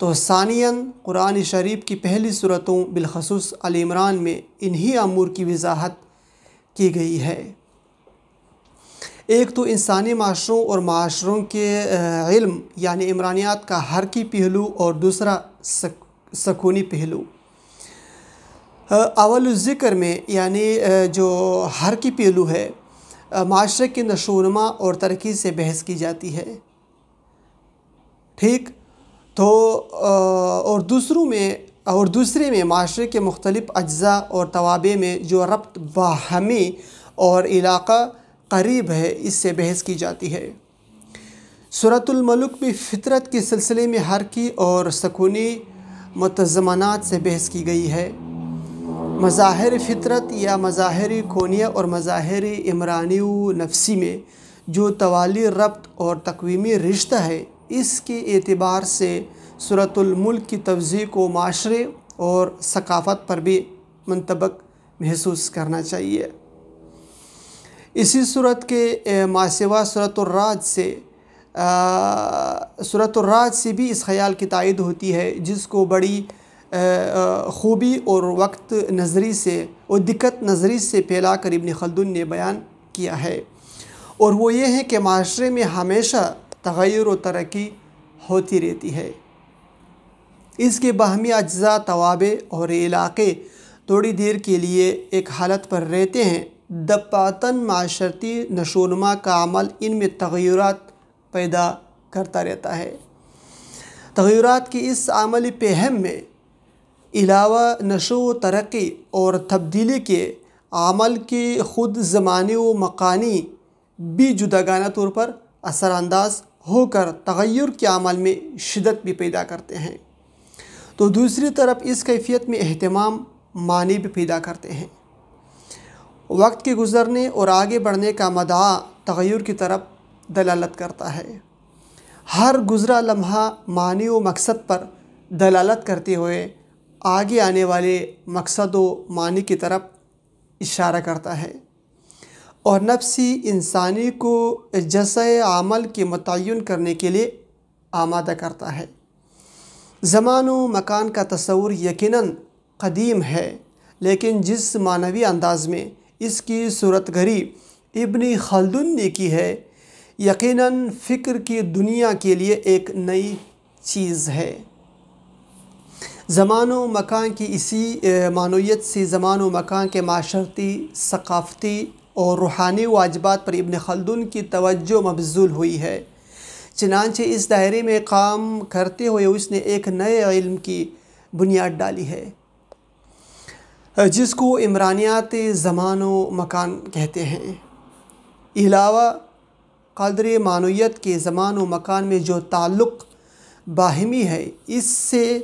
تو ثانیاً قرآن شریف کی پہلی صورتوں بالخصوص آل عمران میں انہی امور کی وضاحت کی گئی ہے۔ ایک تو انسانی معاشروں اور معاشروں کے علم یعنی عمرانیات کا حرکی پہلو، اور دوسرا سکونی پہلو۔ اول ذکر میں یعنی جو حرکی پہلو ہے، معاشرے کی نشو و نما اور ترقی سے بحث کی جاتی ہے، ٹھیک تو اور دوسرے میں معاشرے کے مختلف اجزاء اور توابع میں جو ربط باہمی اور علاقہ قریب ہے، اس سے بحث کی جاتی ہے۔ سورۃ الملک میں فطرت کے سلسلے میں حرکی اور سکونی متضمنات سے بحث کی گئی ہے۔ مظاہر فطرت یا مظاہر کونیہ اور مظاہر عمرانی و نفسی میں جو توالی ربط اور تقویمی رشتہ ہے، اس کے اعتبار سے سورۃ الملک کی توضیح کو معاشرے اور ثقافت پر بھی منطبق محسوس کرنا چاہیے۔ اسی صورت کے ماسوا سورۃ الرعد سے بھی اس خیال کی تائید ہوتی ہے، جس کو بڑی خوبی اور دقت نظری سے پھیلا کر ابن خلدون نے بیان کیا ہے، اور وہ یہ ہے کہ معاشرے میں ہمیشہ تغیر و ترقی ہوتی رہتی ہے۔ اس کے باہمی اجزاء، توابع اور علاقے تھوڑی دیر کے لیے ایک حالت پر رہتے ہیں، دفعتاً معاشرتی نشو و نما کا عمل ان میں تغیرات پیدا کرتا رہتا ہے۔ تغیرات کی اس عملی پہم میں علاوہ نشو و ترقی اور تبدیلی کے عمل کے خود زمانی و مکانی بھی جداگانہ طور پر اثر انداز ہو کر تغیر کے عمل میں شدت بھی پیدا کرتے ہیں، تو دوسری طرف اس کیفیت میں اہتمام معنی بھی پیدا کرتے ہیں۔ وقت کے گزرنے اور آگے بڑھنے کا مدعا تغیر کی طرف دلالت کرتا ہے۔ ہر گزرا لمحہ معنی و مقصد پر دلالت کرتے ہوئے آگے آنے والے مقصد و معنی کی طرف اشارہ کرتا ہے، اور نفسی انسانی کو جزائے عمل کے متعین کرنے کے لیے آمادہ کرتا ہے۔ زمان و مکان کا تصور یقیناً قدیم ہے، لیکن جس معنوی انداز میں اس کی صورتگری ابن خلدون نے کی ہے، یقیناً فکر کی دنیا کے لیے ایک نئی چیز ہے۔ زمان و مکان کی اسی معنویت سے زمان و مکان کے معاشرتی، ثقافتی اور روحانی واجبات پر ابن خلدون کی توجہ مبذول ہوئی ہے۔ چنانچہ اس دائرے میں کام کرتے ہوئے اس نے ایک نئے علم کی بنیاد ڈالی ہے، جس کو عمرانیات زمان و مکان کہتے ہیں۔ علاوہ قدر معنویت کے زمان و مکان میں جو تعلق باہمی ہے، اس سے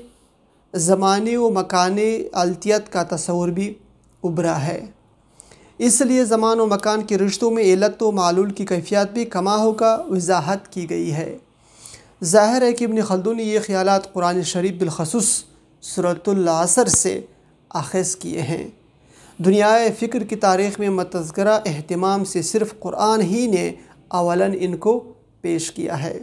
زمانی و مکانی علتیت کا تصور بھی ابھرا ہے۔ اس لیے زمان و مکان کے رشتوں میں علت و معلول کی کیفیت بھی کما ہو کا وضاحت کی گئی ہے۔ ظاہر ہے کہ ابن خلدون نے یہ خیالات قرآن شریف بالخصوص سورۃ العصر سے اخذ کیے ہیں۔ دنیائے فکر کی تاریخ میں متذکرہ اہتمام سے صرف قرآن ہی نے اولاً ان کو پیش کیا ہے۔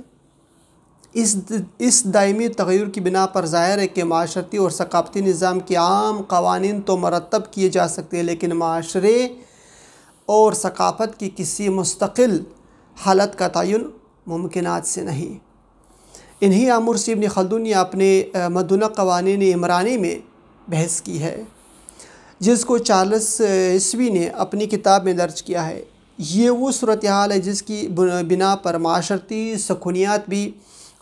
اس دائمی تغیر کی بنا پر ظاہر ہے کہ معاشرتی اور ثقافتی نظام کے عام قوانین تو مرتب کیے جا سکتے ہیں، لیکن معاشرے اور ثقافت کی کسی مستقل حالت کا تعین ممکنات سے نہیں۔ انہی امور سے ابن خلدون نے اپنے مدونہ قوانین عمرانی میں بحث کی ہے، جس کو چارلس عیسوی نے اپنی کتاب میں درج کیا ہے۔ یہ وہ صورتحال ہے جس کی بنا پر معاشرتی سکونیات بھی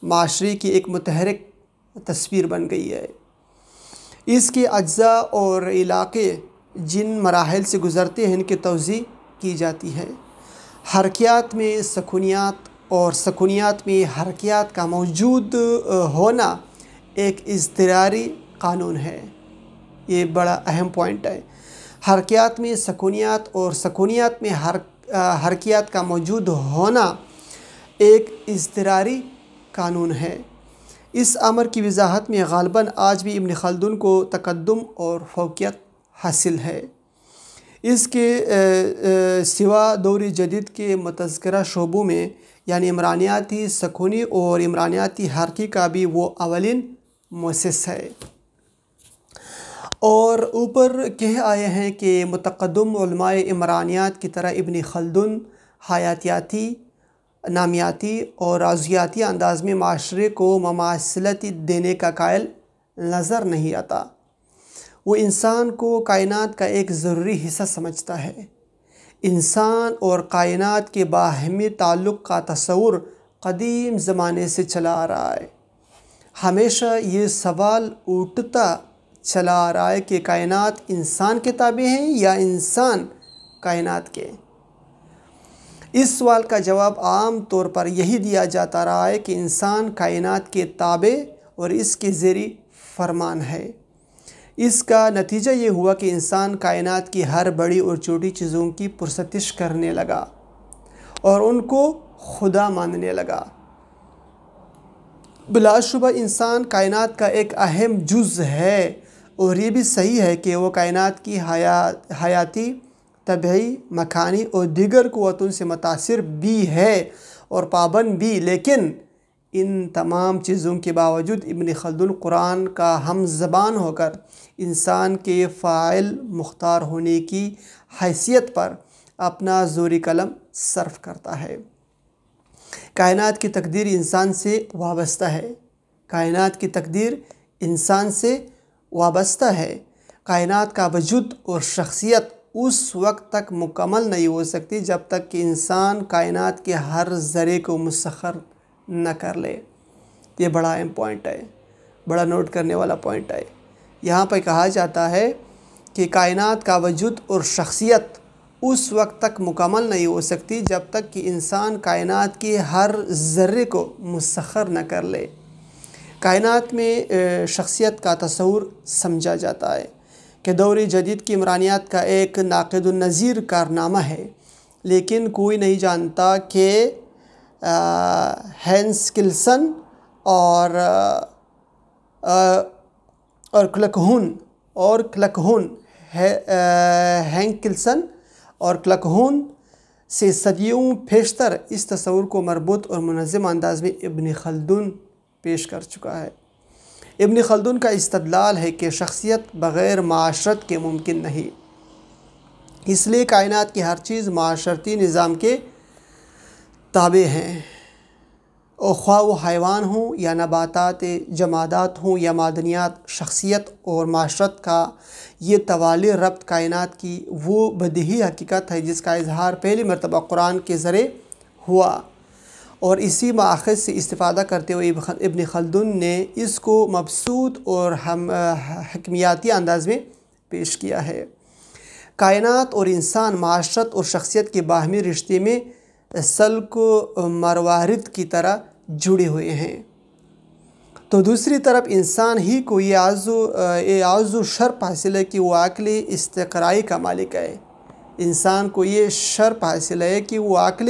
معاشرے کی ایک متحرک تصویر بن گئی ہے۔ اس کے اجزاء اور علاقے جن مراحل سے گزرتے ہیں، ان کی توضیح کی جاتی ہے۔ حرکیات میں سکونیات اور سکونیات میں حرکیات کا موجود ہونا ایک اضطراری قانون ہے۔ یہ بڑا اہم پوائنٹ ہے۔ حرکیات میں سکونیات اور سکونیات میں حرکیات کا موجود ہونا ایک اضطراری قانون ہے۔ اس امر کی وضاحت میں غالباً آج بھی ابن خلدون کو تقدم اور فوقیت حاصل ہے۔ اس کے سوا دور جدید کے متذکرہ شعبوں میں یعنی عمرانیاتی سکونی اور عمرانیاتی حرکی کا بھی وہ اولین مؤسس ہے۔ اور اوپر کہہ آئے ہیں کہ متقدم علماء عمرانیات کی طرح ابن خلدون حیاتیاتی، نامیاتی اور ریاضیاتی انداز میں معاشرے کو مماثلت دینے کا قائل نظر نہیں آتا۔ وہ انسان کو کائنات کا ایک ضروری حصہ سمجھتا ہے۔ انسان اور کائنات کے باہمی تعلق کا تصور قدیم زمانے سے چلا آ رہا ہے۔ ہمیشہ یہ سوال اٹھتا چلا آ رہا ہے کہ کائنات انسان کے تابع ہیں یا انسان کائنات کے۔ اس سوال کا جواب عام طور پر یہی دیا جاتا رہا ہے کہ انسان کائنات کے تابع اور اس کے زیر فرمان ہے۔ اس کا نتیجہ یہ ہوا کہ انسان کائنات کی ہر بڑی اور چھوٹی چیزوں کی پرستش کرنے لگا اور ان کو خدا ماننے لگا۔ بلا شبہ انسان کائنات کا ایک اہم جز ہے، اور یہ بھی صحیح ہے کہ وہ کائنات کی حیاتی، طبعی، مکانی اور دیگر قوتوں سے متاثر بھی ہے اور پابند بھی، لیکن ان تمام چیزوں کے باوجود ابن خلدون قرآن کا ہم زبان ہو کر انسان کے فاعل مختار ہونے کی حیثیت پر اپنا زوری قلم صرف کرتا ہے۔ کائنات کی تقدیر انسان سے وابستہ ہے۔ کائنات کی تقدیر انسان سے وابستہ ہے۔ کائنات کا وجود اور شخصیت اس وقت تک مکمل نہیں ہو سکتی جب تک کہ انسان کائنات کے ہر ذرے کو مسخر نہ کر لے۔ یہ بڑا اہم پوائنٹ ہے، بڑا نوٹ کرنے والا پوائنٹ ہے۔ یہاں پہ کہا جاتا ہے کہ کائنات کا وجود اور شخصیت اس وقت تک مکمل نہیں ہو سکتی جب تک کہ انسان کائنات کے ہر ذرے کو مسخر نہ کر لے۔ کائنات میں شخصیت کا تصور سمجھا جاتا ہے کہ دور جدید کی عمرانیات کا ایک ناقد النظیر کارنامہ ہے، لیکن کوئی نہیں جانتا کہ ہینس کلسن اور کلکہون ہینک کلسن اور کلکہون سے صدیوں پیشتر اس تصور کو مربوط اور منظم انداز میں ابن خلدون پیش کر چکا ہے۔ ابن خلدون کا استدلال ہے کہ شخصیت بغیر معاشرت کے ممکن نہیں، اس لیے کائنات کی ہر چیز معاشرتی نظام کے تابع ہیں، اور خواہ وہ حیوان ہوں یا نباتات، جمادات ہوں یا معدنیات۔ شخصیت اور معاشرت کا یہ توالی ربط کائنات کی وہ بدیہی حقیقت ہے جس کا اظہار پہلی مرتبہ قرآن کے ذریعے ہوا، اور اسی ماخذ سے استفادہ کرتے ہوئے ابن خلدون نے اس کو مبسوط اور حکمیاتی انداز میں پیش کیا ہے۔ کائنات اور انسان معاشرت اور شخصیت کے باہمی رشتے میں سلک و مروارید کی طرح جڑے ہوئے ہیں، تو دوسری طرف انسان ہی کو یہ عز و شرف حاصل ہے کہ وہ عقل استقرائی کا مالک ہے۔ انسان کو یہ شرف حاصل ہے کہ وہ عقل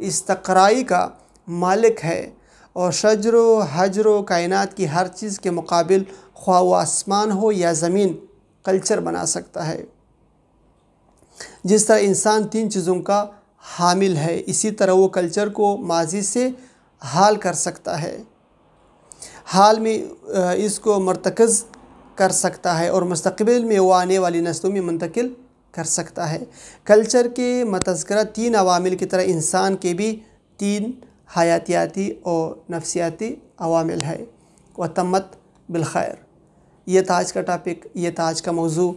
استقرائی کا مالک ہے، اور شجر و حجر و کائنات کی ہر چیز کے مقابل، خواہ وہ آسمان ہو یا زمین، کلچر بنا سکتا ہے۔ جس طرح انسان تین چیزوں کا حامل ہے، اسی طرح وہ کلچر کو ماضی سے حال کر سکتا ہے، حال میں اس کو مرتکز کر سکتا ہے، اور مستقبل میں وہ آنے والی نسلوں میں منتقل کر سکتا ہے۔ کلچر کے متذکرہ تین عوامل کی طرح انسان کے بھی تین حیاتیاتی اور نفسیاتی عوامل ہے۔ وتمت بالخیر۔ یہ تھا آج کا ٹاپک، یہ تھا آج کا موضوع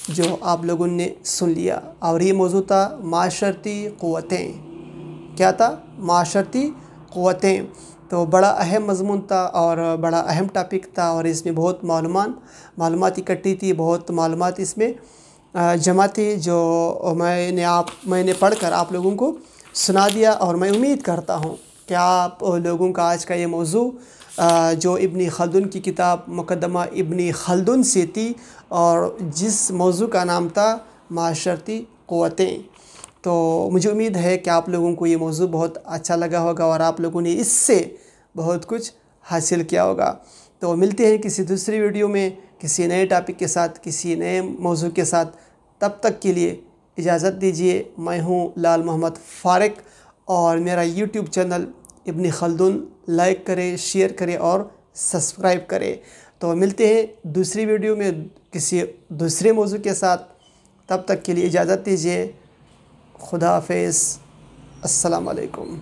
جو آپ لوگوں نے سن لیا، اور یہ موضوع تھا معاشرتی قوتیں۔ کیا تھا؟ معاشرتی قوتیں۔ تو بڑا اہم مضمون تھا اور بڑا اہم ٹاپک تھا، اور اس میں بہت معلومات اکٹھی تھی، بہت معلومات اس میں جمع تھی، جو میں نے پڑھ کر آپ لوگوں کو سنا دیا، اور میں امید کرتا ہوں کہ آپ لوگوں کا آج کا یہ موضوع جو ابن خلدون کی کتاب مقدمہ ابن خلدون سے تھی، اور جس موضوع کا نام تھا معاشرتی قوتیں، تو مجھے امید ہے کہ آپ لوگوں کو یہ موضوع بہت اچھا لگا ہوگا اور آپ لوگوں نے اس سے بہت کچھ حاصل کیا ہوگا۔ تو ملتے ہیں کسی دوسری ویڈیو میں، کسی نئے ٹاپک کے ساتھ، کسی نئے موضوع کے ساتھ۔ تب تک کے لیے اجازت دیجیے۔ میں ہوں لال محمد فارق، اور میرا یوٹیوب چینل ابن خلدون لائک کرے، شیئر کرے اور سبسکرائب کرے۔ تو ملتے ہیں دوسری ویڈیو میں کسی دوسرے موضوع کے ساتھ. تب تک کے لیے اجازت دیجیے. خدا حافظ. السلام علیکم.